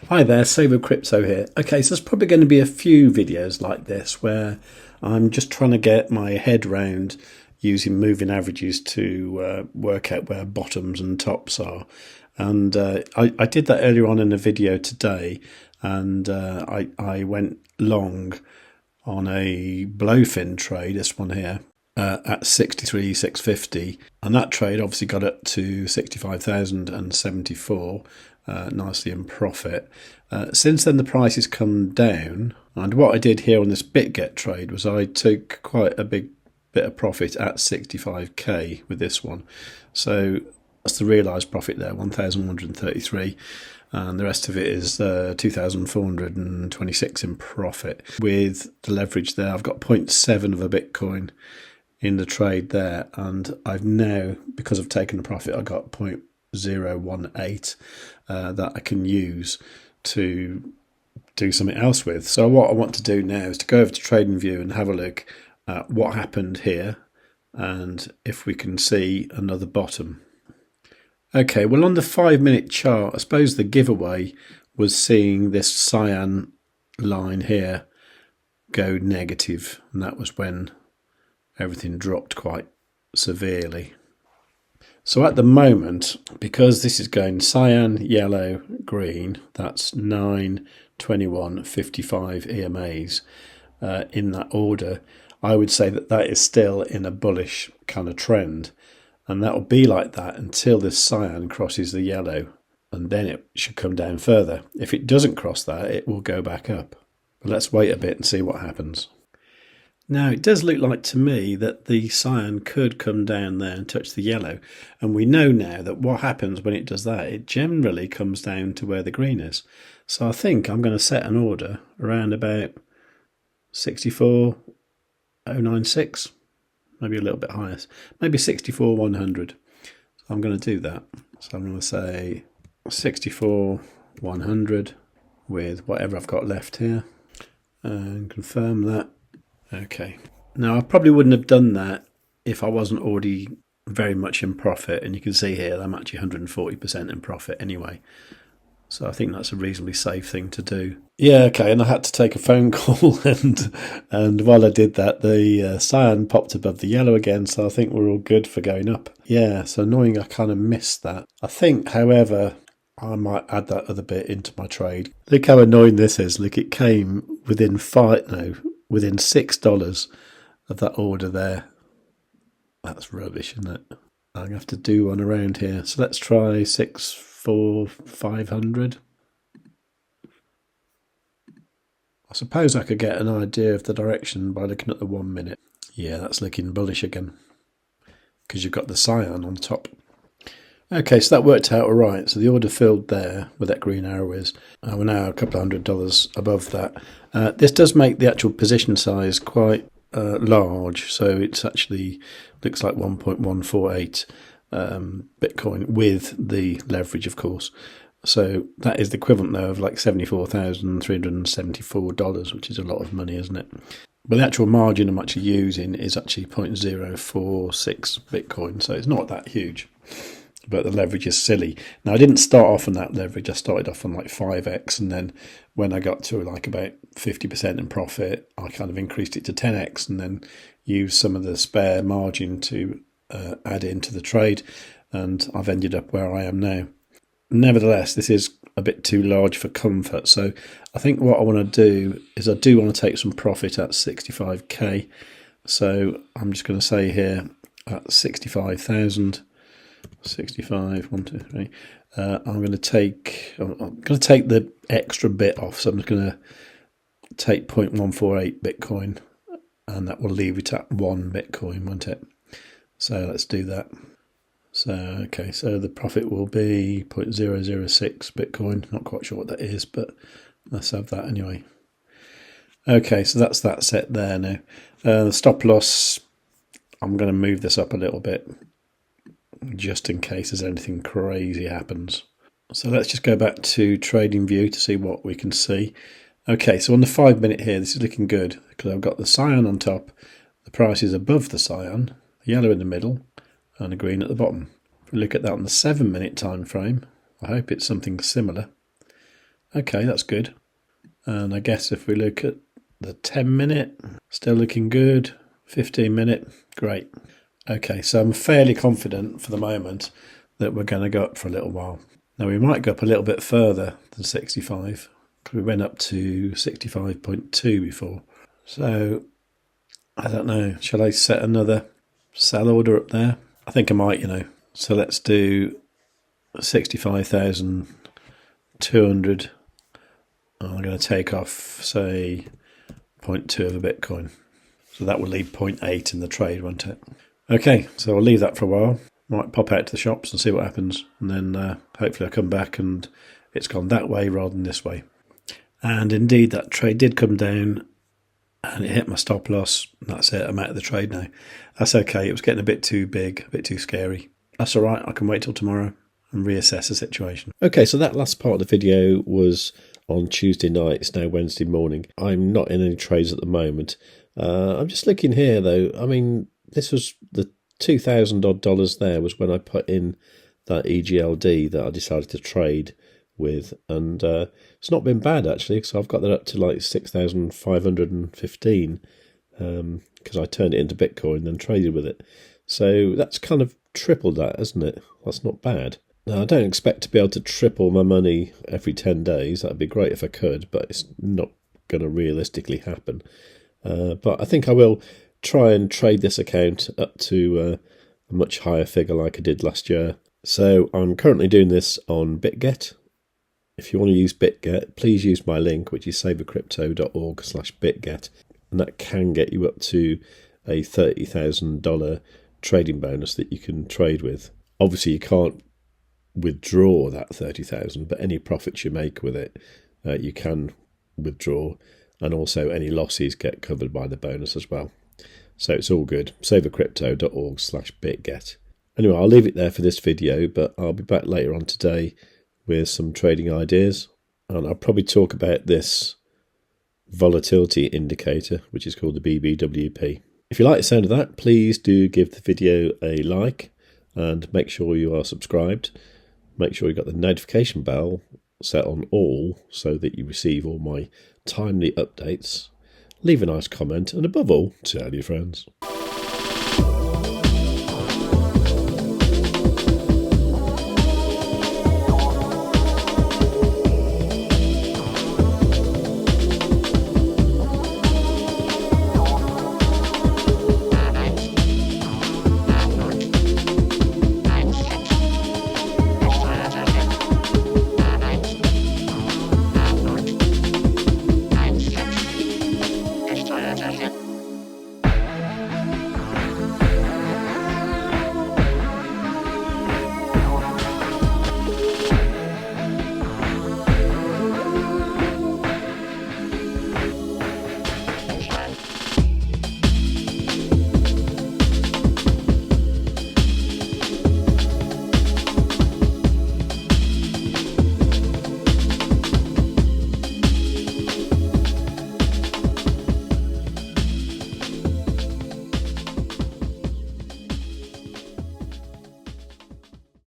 Hi there, Crypto here. Okay, so there's probably going to be a few videos like this where I'm just trying to get my head round using moving averages to work out where bottoms and tops are. And I did that earlier on in a video today, and I went long on a Blofin trade, this one here, at 63,650, and that trade obviously got up to 65,074, nicely in profit. Since then the price has come down, and what I did here on this Bitget trade was I took quite a big bit of profit at 65k with this one. So that's the realised profit there, 1,133, and the rest of it is 2,426 in profit. With the leverage there, I've got 0.7 of a Bitcoin in the trade there, and I've now, because I've taken the profit, I've got 0.018 that I can use to do something else with. So what I want to do now is to go over to TradingView and have a look at what happened here and if we can see another bottom. Okay, well, on the 5-minute chart, I suppose the giveaway was seeing this cyan line here go negative, and that was when everything dropped quite severely. So at the moment, because this is going cyan, yellow, green, that's 9, 21, 55 EMAs in that order, I would say that that is still in a bullish kind of trend. And that will be like that until this cyan crosses the yellow, and then it should come down further. If it doesn't cross that, it will go back up. But let's wait a bit and see what happens. Now, it does look like to me that the cyan could come down there and touch the yellow. And we know now that what happens when it does that, it generally comes down to where the green is. So I think I'm going to set an order around about 64,096. Maybe a little bit higher, maybe 64,100. So I'm going to do that. So I'm going to say 64,100 with whatever I've got left here and confirm that. Okay. Now I probably wouldn't have done that if I wasn't already very much in profit, and you can see here I'm actually 140% in profit anyway. So I think that's a reasonably safe thing to do. Yeah, okay, and I had to take a phone call, and while I did that, the cyan popped above the yellow again, so I think we're all good for going up. Yeah, so annoying I kind of missed that. I think, however, I might add that other bit into my trade. Look how annoying this is. Look, it came within within $6 of that order there. That's rubbish, isn't it? I'm going to have to do one around here. So let's try 500. I suppose I could get an idea of the direction by looking at the 1 minute. Yeah, that's looking bullish again because you've got the cyan on top. Okay, so that worked out all right. So the order filled there where that green arrow is. We're now a couple of $100 above that. This does make the actual position size quite large. So it's actually looks like 1.148 Bitcoin with the leverage, of course. So that is the equivalent though of like $74,374, which is a lot of money, isn't it? But the actual margin I'm actually using is actually 0.046 Bitcoin, so it's not that huge. But the leverage is silly. Now I didn't start off on that leverage. I started off on like 5x, and then when I got to like about 50% in profit, I kind of increased it to 10x, and then used some of the spare margin to add into the trade, and I've ended up where I am now. Nevertheless, this is a bit too large for comfort, so I think what I want to do is I do want to take some profit at 65k. So I'm just going to say here at 65,000, 65, 1, 2, 3. I'm going to take the extra bit off, so I'm just going to take 0.148 Bitcoin, and that will leave it at 1 Bitcoin, won't it? So let's do that. So, okay, so the profit will be 0.006 Bitcoin. Not quite sure what that is, but let's have that anyway. Okay, so that's that set there now. The stop loss, I'm going to move this up a little bit just in case there's anything crazy happens. So let's just go back to TradingView to see what we can see. Okay, so on the 5 minute here, this is looking good because I've got the cyan on top, the price is above the cyan, the yellow in the middle, and a green at the bottom. If we look at that on the 7 minute time frame, I hope it's something similar. Okay, that's good. And I guess if we look at the 10-minute, still looking good. 15-minute, great. Okay, so I'm fairly confident for the moment that we're going to go up for a little while. Now we might go up a little bit further than 65 because we went up to 65.2 before. So I don't know, shall I set another sell order up there? I think I might, So let's do 65,200. I'm going to take off, say, 0.2 of a Bitcoin. So that will leave 0.8 in the trade, won't it? Okay, so I'll leave that for a while. Might pop out to the shops and see what happens. And then hopefully I'll come back and it's gone that way rather than this way. And indeed, that trade did come down and it hit my stop loss. That's it, I'm out of the trade now. That's okay, it was getting a bit too big, a bit too scary. That's all right, I can wait till tomorrow and reassess the situation. Okay, so that last part of the video was on Tuesday night. It's now Wednesday morning. I'm not in any trades at the moment. I'm just looking here though. I mean, this was the $2,000 odd there was when I put in that EGLD that I decided to trade with, and it's not been bad actually, because I've got that up to like 6,515 because I turned it into Bitcoin and traded with it. So that's kind of tripled that, hasn't it? That's not bad. Now, I don't expect to be able to triple my money every 10 days. That'd be great if I could, but it's not going to realistically happen. But I think I will try and trade this account up to a much higher figure like I did last year. So I'm currently doing this on Bitget. If you want to use Bitget, please use my link, which is savewith.crypto.org/Bitget. And that can get you up to a $30,000 trading bonus that you can trade with. Obviously, you can't withdraw that 30,000, but any profits you make with it, you can withdraw, and also any losses get covered by the bonus as well. So it's all good. savewithcrypto.org/Bitget. Anyway, I'll leave it there for this video, but I'll be back later on today with some trading ideas, and I'll probably talk about this volatility indicator, which is called the BBWP. If you like the sound of that, please do give the video a like and make sure you are subscribed. Make sure you've got the notification bell set on all so that you receive all my timely updates. Leave a nice comment, and above all, tell your friends.